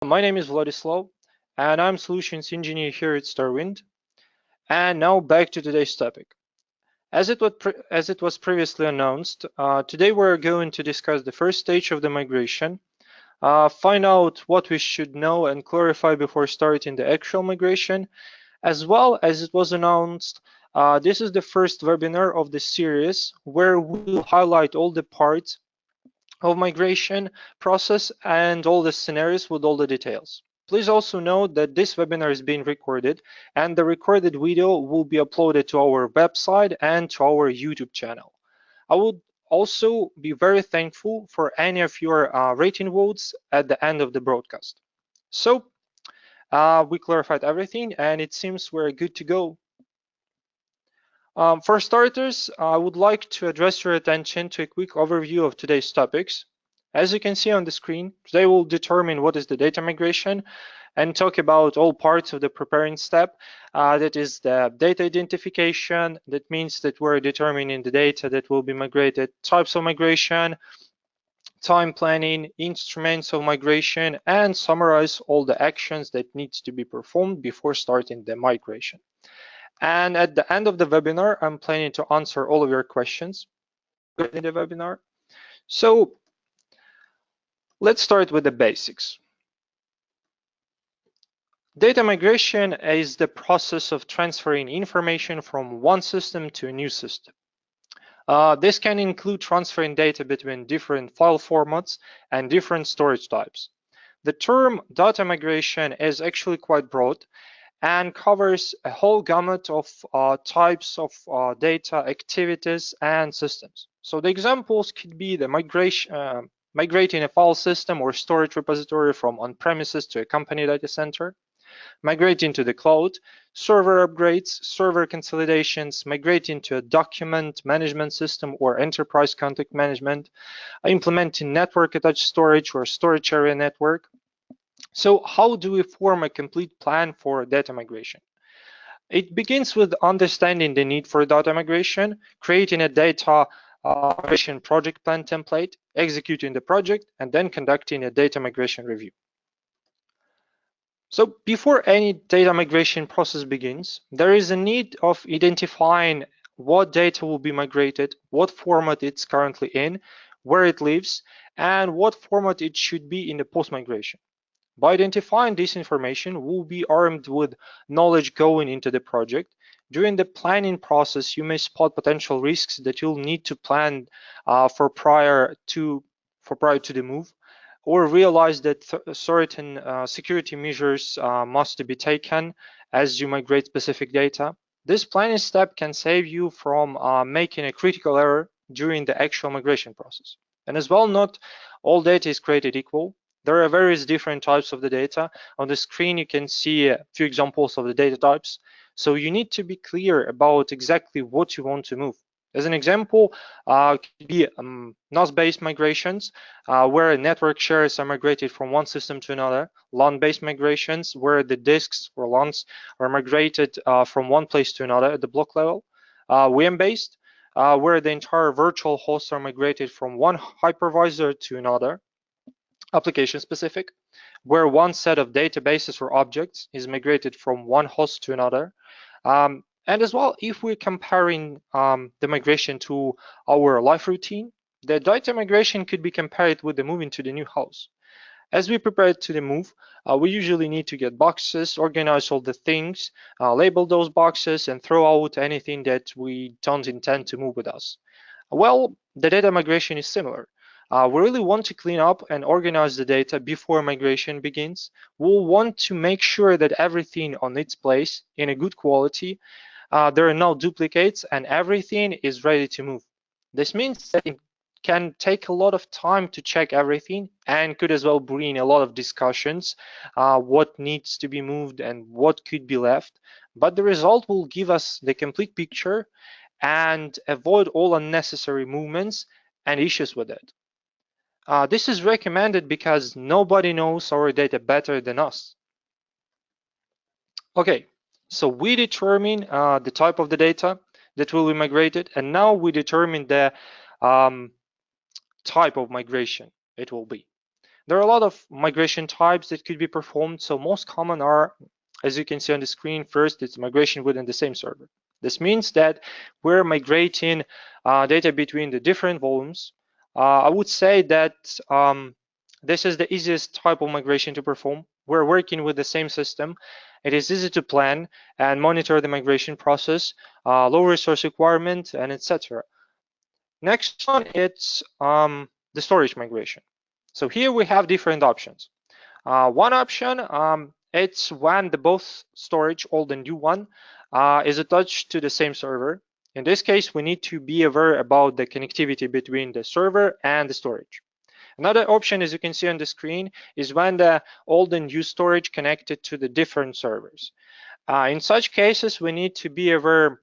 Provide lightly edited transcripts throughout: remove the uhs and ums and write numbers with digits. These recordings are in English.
My name is Vladislav, and I'm Solutions Engineer here at Starwind. And now back to today's topic. As it was previously announced, today we're going to discuss the first stage of the migration, find out what we should know and clarify before starting the actual migration, as well as it was announced. This is the first webinar of the series where we'll highlight all the parts of migration process and all the scenarios with all the details. Please also note that this webinar is being recorded and the recorded video will be uploaded to our website and to our YouTube channel. I would also be very thankful for any of your rating votes at the end of the broadcast. So we clarified everything and it seems we're good to go. For starters, I would like to address your attention to a quick overview of today's topics. As you can see on the screen, today we'll determine what is the data migration and talk about all parts of the preparing step. That is the data identification. That means that we're determining the data that will be migrated, types of migration, time planning, instruments of migration, and summarize all the actions that needs to be performed before starting the migration. And at the end of the webinar, I'm planning to answer all of your questions in the webinar. So let's start with the basics. Data migration is the process of transferring information from one system to a new system. This can include transferring data between different file formats and different storage types. The term data migration is actually quite broad and covers a whole gamut of types of data, activities, and systems. So the examples could be the migrating a file system or storage repository from on-premises to a company data center, migrating to the cloud, server upgrades, server consolidations, migrating to a document management system or enterprise content management, implementing network-attached storage or storage area network. So how do we form a complete plan for data migration? It begins with understanding the need for data migration, creating a data migration project plan template, executing the project, and then conducting a data migration review. So before any data migration process begins, there is a need of identifying what data will be migrated, what format it's currently in, where it lives, and what format it should be in the post-migration. By identifying this information, we'll be armed with knowledge going into the project. During the planning process, you may spot potential risks that you'll need to plan for prior to the move, or realize that certain security measures must be taken as you migrate specific data. This planning step can save you from making a critical error during the actual migration process. And as well, not all data is created equal. There are various different types of the data. On the screen, you can see a few examples of the data types. So you need to be clear about exactly what you want to move. As an example, could be NOS-based migrations, where network shares are migrated from one system to another. LAN-based migrations, where the disks or LANs are migrated from one place to another at the block level. VM-based, where the entire virtual hosts are migrated from one hypervisor to another. Application specific, where one set of databases or objects is migrated from one host to another. And as well, if we're comparing the migration to our life routine, the data migration could be compared with the moving to the new house. As we prepare to the move, we usually need to get boxes, organize all the things, label those boxes, and throw out anything that we don't intend to move with us. Well, the data migration is similar. We really want to clean up and organize the data before migration begins. We'll want to make sure that everything on its place in a good quality, there are no duplicates, and everything is ready to move. This means that it can take a lot of time to check everything and could as well bring a lot of discussions, what needs to be moved and what could be left. But the result will give us the complete picture and avoid all unnecessary movements and issues with it. This is recommended because nobody knows our data better than us. Okay, so we determine the type of the data that will be migrated, and now we determine the type of migration it will be. there are a lot of migration types that could be performed. So most common are, as you can see on the screen, first it's migration within the same server. This means that we're migrating data between the different volumes. I would say that this is the easiest type of migration to perform. We're working with the same system. It is easy to plan and monitor the migration process, low resource requirement, and etc. Next one, it's the storage migration. So here we have different options. One option, it's when the both storage, old and new one, is attached to the same server. In this case, we need to be aware about the connectivity between the server and the storage. Another option, as you can see on the screen, is when the old and new storage connected to the different servers. In such cases, we need to be aware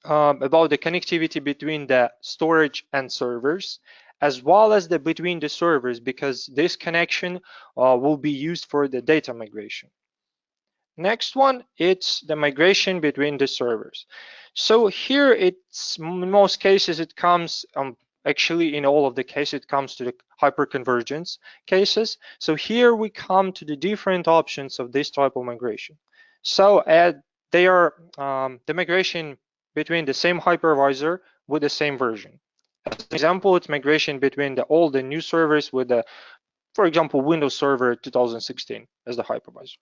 about the connectivity between the storage and servers, as well as the between the servers, because this connection will be used for the data migration. Next one, it's the migration between the servers. So here it's in most cases it comes actually in all of the cases it comes to the hyperconvergence cases. So here we come to the different options of this type of migration. So they are the migration between the same hypervisor with the same version. As an example, it's migration between the old and new servers with the, for example, Windows Server 2016 as the hypervisor.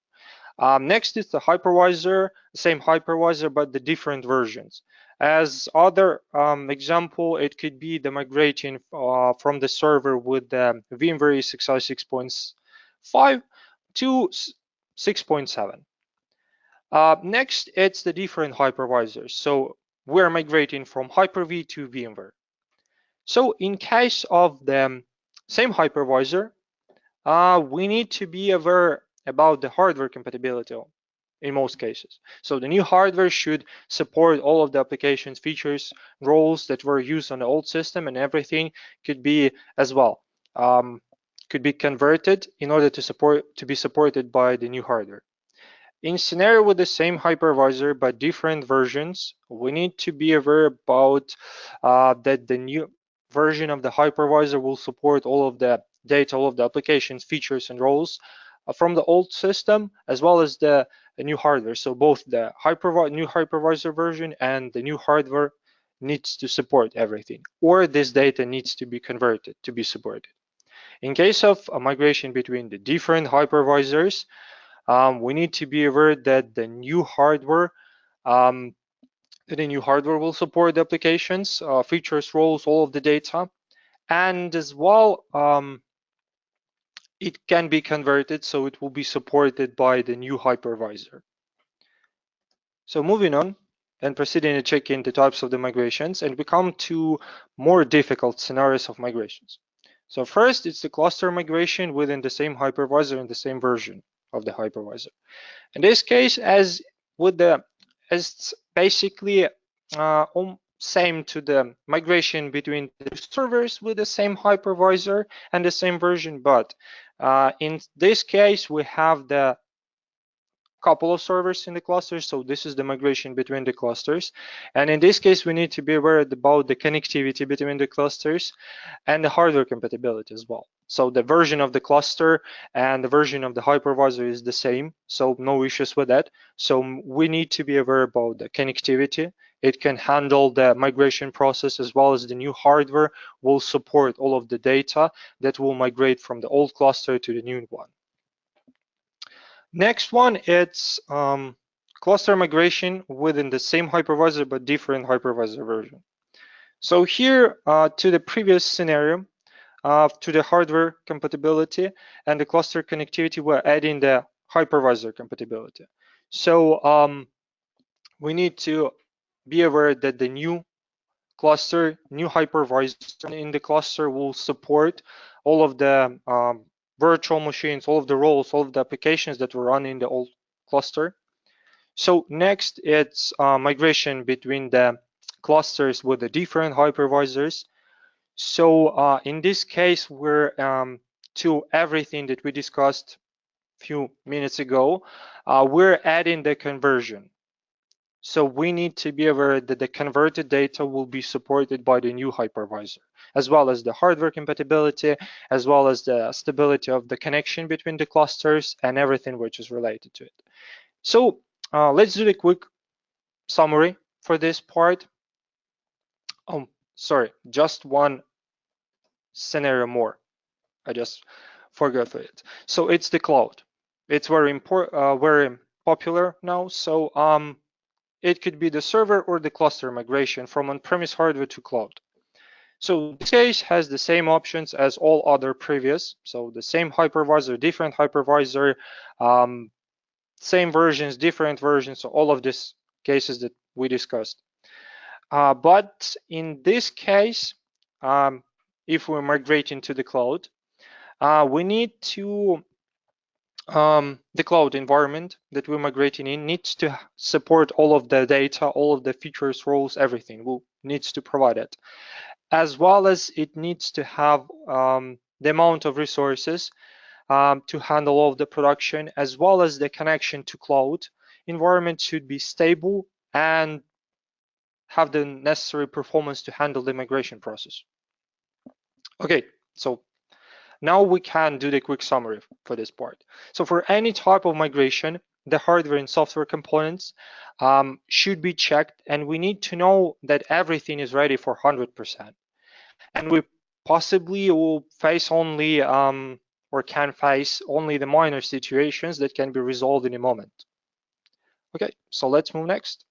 Next is the hypervisor, same hypervisor, but the different versions. As other example, it could be the migrating from the server with the VMware ESXi 6.5 to 6.7. Next, it's the different hypervisors. So we're migrating from Hyper-V to VMware. So in case of the same hypervisor, we need to be aware about the hardware compatibility in most cases. So the new hardware should support all of the applications, features, roles that were used on the old system, and everything could be as well, could be converted in order to be supported by the new hardware. In scenario with the same hypervisor but different versions, we need to be aware about that the new version of the hypervisor will support all of the data, all of the applications, features, and roles from the old system, as well as the new hardware. So both the new hypervisor version and the new hardware needs to support everything, or this data needs to be converted to be supported. In case of a migration between the different hypervisors, we need to be aware that the new hardware will support the applications, features, roles, all of the data, and as well it can be converted, so it will be supported by the new hypervisor. So moving on and proceeding to check in the types of the migrations, and we come to more difficult scenarios of migrations. So first, it's the cluster migration within the same hypervisor and the same version of the hypervisor. In this case, as basically same to the migration between the servers with the same hypervisor and the same version, but in this case we have the couple of servers in the clusters, so this is the migration between the clusters, and in this case we need to be aware about the connectivity between the clusters and the hardware compatibility as well. So the version of the cluster and the version of the hypervisor is the same, so no issues with that. So we need to be aware about the connectivity. It can handle the migration process, as well as the new hardware will support all of the data that will migrate from the old cluster to the new one. Next one, it's cluster migration within the same hypervisor but different hypervisor version. So here to the previous scenario, to the hardware compatibility and the cluster connectivity, we're adding the hypervisor compatibility. So we need to be aware that the new cluster, new hypervisor in the cluster will support all of the virtual machines, all of the roles, all of the applications that were run in the old cluster. So next, it's migration between the clusters with the different hypervisors. So in this case, we're to everything that we discussed a few minutes ago, we're adding the conversion. So we need to be aware that the converted data will be supported by the new hypervisor, as well as the hardware compatibility, as well as the stability of the connection between the clusters and everything which is related to it. So let's do a quick summary for this part. Oh, sorry, just one scenario more. I just forgot it. So it's the cloud. It's very popular now. So it could be the server or the cluster migration from on-premise hardware to cloud. So this case has the same options as all other previous. So the same hypervisor, different hypervisor, same versions, different versions. So all of these cases that we discussed. But in this case, if we're migrating to the cloud, we need to the cloud environment that we're migrating in needs to support all of the data, all of the features, roles, everything. Needs to provide it, as well as it needs to have the amount of resources to handle all of the production, as well as the connection to cloud environment should be stable and have the necessary performance to handle the migration process. Okay, so now we can do the quick summary for this part. So for any type of migration, the hardware and software components should be checked, and we need to know that everything is ready for 100%. And we possibly will face only or can face only the minor situations that can be resolved in a moment. Okay, so let's move next.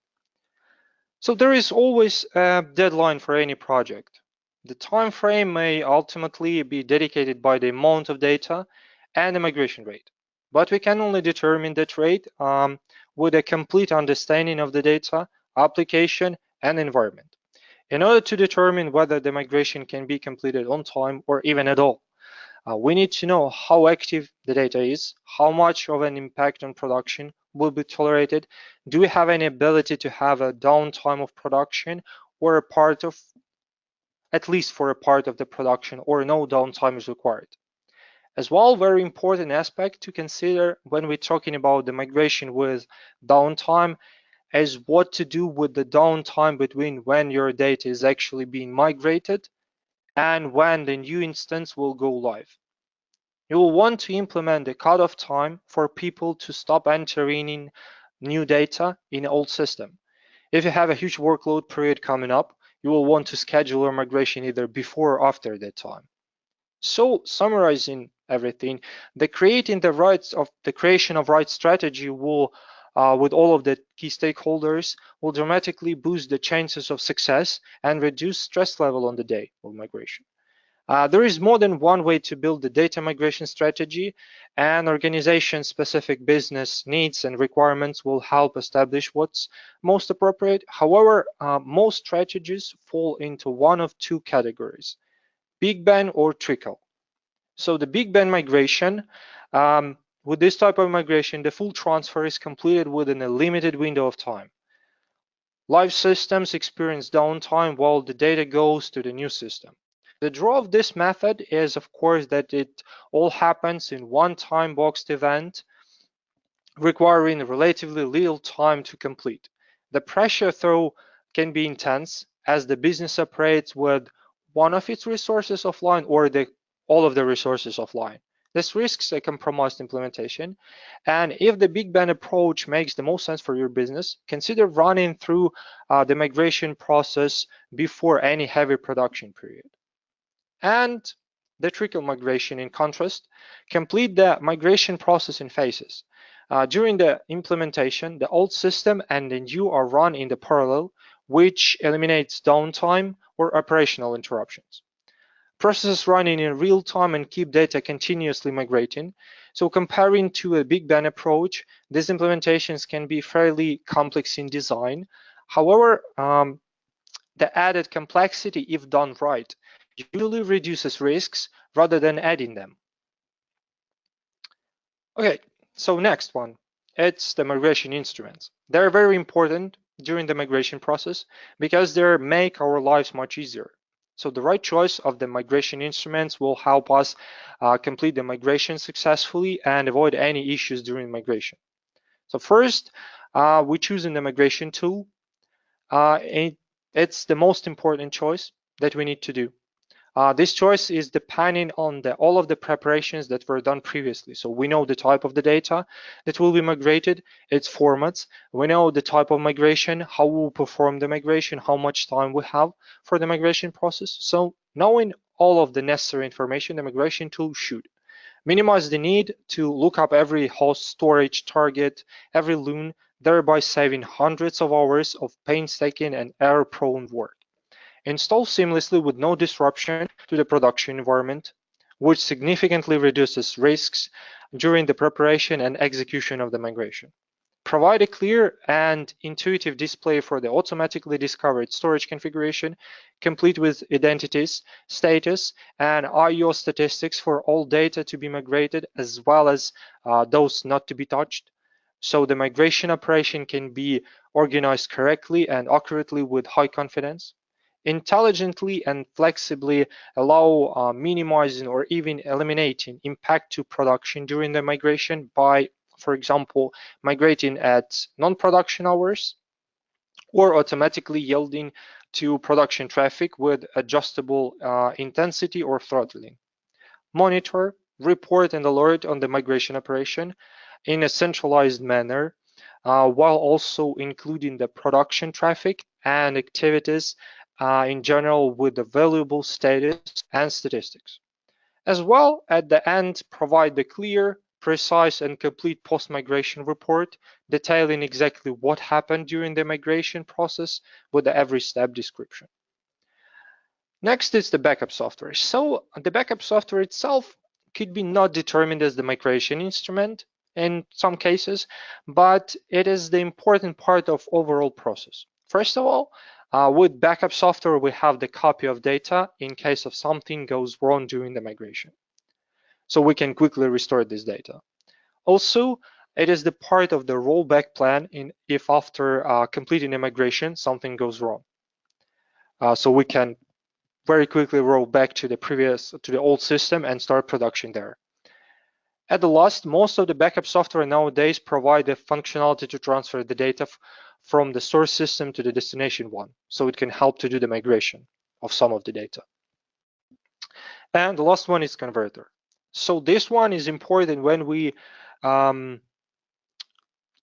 So there is always a deadline for any project. The time frame may ultimately be dedicated by the amount of data and the migration rate, but we can only determine that rate with a complete understanding of the data, application, and environment in order to determine whether the migration can be completed on time or even at all. We need to know how active the data is, how much of an impact on production will be tolerated, do we have any ability to have a downtime of production or a part of, at least for a part of the production, or no downtime is required. As well, very important aspect to consider when we're talking about the migration with downtime is what to do with the downtime between when your data is actually being migrated and when the new instance will go live. You will want to implement a cutoff time for people to stop entering in new data in old system. If you have a huge workload period coming up, you will want to schedule your migration either before or after that time. So summarizing everything, the creation of right strategy will, with all of the key stakeholders, will dramatically boost the chances of success and reduce stress level on the day of migration. There is more than one way to build the data migration strategy, and organization-specific business needs and requirements will help establish what's most appropriate. However, most strategies fall into one of two categories: big bang or trickle. So the big bang migration, with this type of migration, the full transfer is completed within a limited window of time. Live systems experience downtime while the data goes to the new system. The draw of this method is, of course, that it all happens in one time boxed event, requiring relatively little time to complete. The pressure, though, can be intense as the business operates with one of its resources offline or all of the resources offline. This risks a compromised implementation, and if the big bang approach makes the most sense for your business, consider running through the migration process before any heavy production period. And the trickle migration, in contrast, complete the migration process in phases. During the implementation, the old system and the new are run in the parallel, which eliminates downtime or operational interruptions. Processes running in real time and keep data continuously migrating. So comparing to a big bang approach, these implementations can be fairly complex in design. However, the added complexity, if done right, usually reduces risks rather than adding them. Okay, so next one, it's the migration instruments. They're very important during the migration process because they make our lives much easier. So the right choice of the migration instruments will help us complete the migration successfully and avoid any issues during migration. So first, we choose in the migration tool. It's the most important choice that we need to do. This choice is depending on all of the preparations that were done previously. So we know the type of the data that will be migrated, its formats. We know the type of migration, how we'll perform the migration, how much time we have for the migration process. So knowing all of the necessary information, the migration tool should minimize the need to look up every host storage target, every loon, thereby saving hundreds of hours of painstaking and error-prone work. Install seamlessly with no disruption to the production environment, which significantly reduces risks during the preparation and execution of the migration. Provide a clear and intuitive display for the automatically discovered storage configuration, complete with identities, status, and IO statistics for all data to be migrated, as well as those not to be touched. So the migration operation can be organized correctly and accurately with high confidence. Intelligently and flexibly allow minimizing or even eliminating impact to production during the migration by, for example, migrating at non-production hours or automatically yielding to production traffic with adjustable intensity or throttling. Monitor, report, and alert on the migration operation in a centralized manner, while also including the production traffic and activities in general with the valuable status and statistics. As well, at the end, provide the clear, precise, and complete post-migration report detailing exactly what happened during the migration process with the every step description. Next is the backup software. So the backup software itself could be not determined as the migration instrument in some cases, but it is the important part of overall process. First of all, with backup software, we have the copy of data in case of something goes wrong during the migration. So we can quickly restore this data. Also, it is the part of the rollback plan if after completing a migration, something goes wrong. So we can very quickly roll back to the old system and start production there. At the last, most of the backup software nowadays provide the functionality to transfer the data from the source system to the destination one, so it can help to do the migration of some of the data. And the last one is converter. So this one is important when we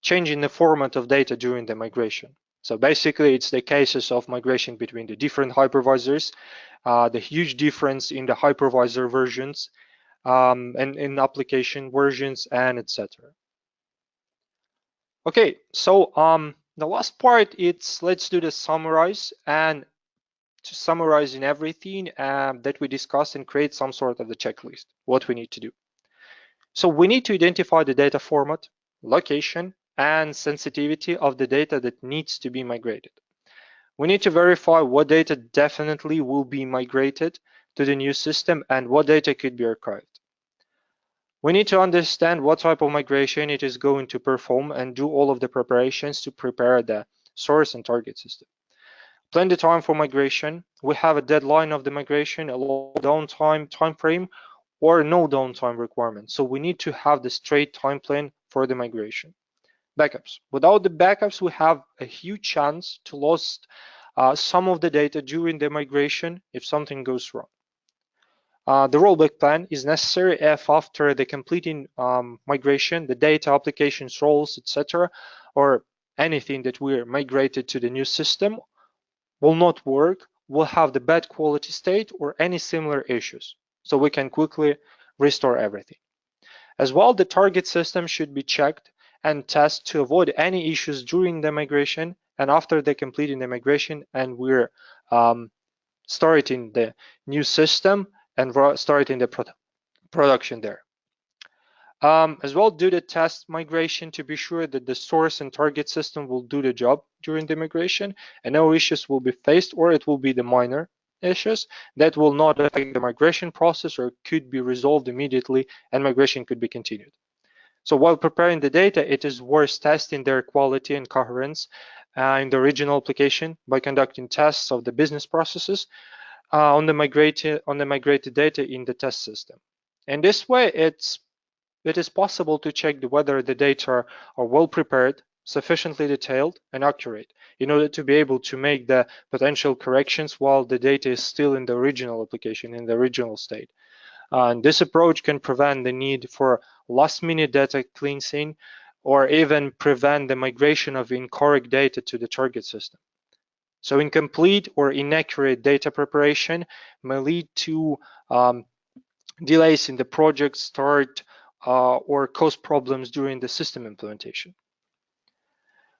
changing the format of data during the migration. So basically, it's the cases of migration between the different hypervisors, the huge difference in the hypervisor versions and in application versions, and etc. Okay, so the last part, let's do the summarize, and to summarize in everything that we discussed and create some sort of the checklist, what we need to do. So we need to identify the data format, location, and sensitivity of the data that needs to be migrated. We need to verify what data definitely will be migrated to the new system and what data could be archived. We need to understand what type of migration it is going to perform and do all of the preparations to prepare the source and target system. Plan the time for migration. We have a deadline of the migration, a low downtime time frame, or no downtime requirement. So we need to have the straight time plan for the migration. Backups. Without the backups, we have a huge chance to lose some of the data during the migration if something goes wrong. The rollback plan is necessary if after the completing migration, the data, applications, roles, etc., or anything that we're migrated to the new system will not work, will have the bad quality state or any similar issues. So we can quickly restore everything. As well, the target system should be checked and tested to avoid any issues during the migration and after they completing the migration and we're starting the new system and starting the production there. As well, do the test migration to be sure that the source and target system will do the job during the migration and no issues will be faced, or it will be the minor issues that will not affect the migration process or could be resolved immediately and migration could be continued. So while preparing the data, it is worth testing their quality and coherence in the original application by conducting tests of the business processes on the migrated data in the test system. In this way, it is possible to check whether the data are well prepared, sufficiently detailed and accurate in order to be able to make the potential corrections while the data is still in the original application, in the original state. And this approach can prevent the need for last-minute data cleansing or even prevent the migration of incorrect data to the target system. So incomplete or inaccurate data preparation may lead to delays in the project start or cause problems during the system implementation.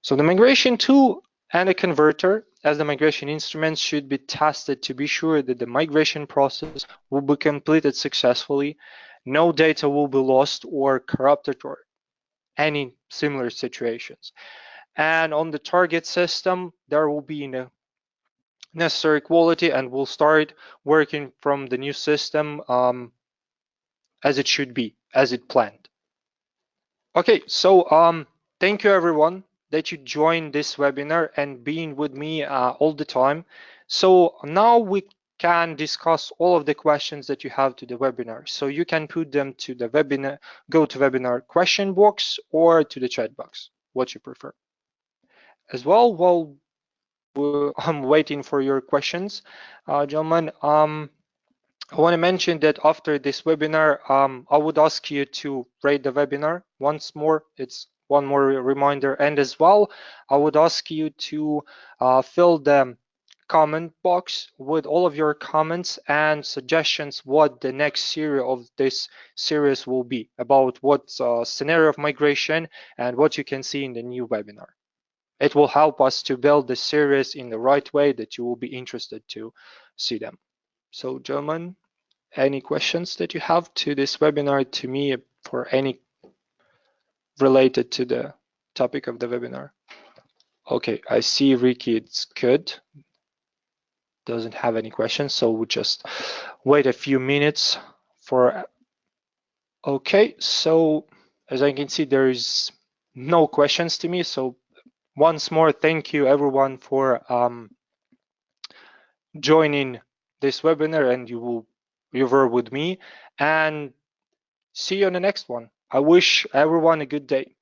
So the migration tool and a converter as the migration instruments should be tested to be sure that the migration process will be completed successfully, no data will be lost or corrupted or any similar situations. And on the target system, there will be necessary quality and we'll start working from the new system as it should be, as it planned. Okay, so thank you everyone that you joined this webinar and being with me all the time. So now we can discuss all of the questions that you have to the webinar. So you can put them to the webinar, go to webinar question box or to the chat box, what you prefer. As well, while I'm waiting for your questions, gentlemen, I want to mention that after this webinar, I would ask you to rate the webinar once more. It's one more reminder. And as well, I would ask you to fill the comment box with all of your comments and suggestions what the next series of this series will be about what scenario of migration and what you can see in the new webinar. It will help us to build the series in the right way that you will be interested to see them. So, gentlemen, any questions that you have to this webinar to me for any related to the topic of the webinar? Okay, I see Ricky, it's good. Doesn't have any questions, so we'll just wait a few minutes for. Okay, so as I can see, there is no questions to me. So once more, thank you everyone for joining this webinar, and you were with me, and see you on the next one. I wish everyone a good day.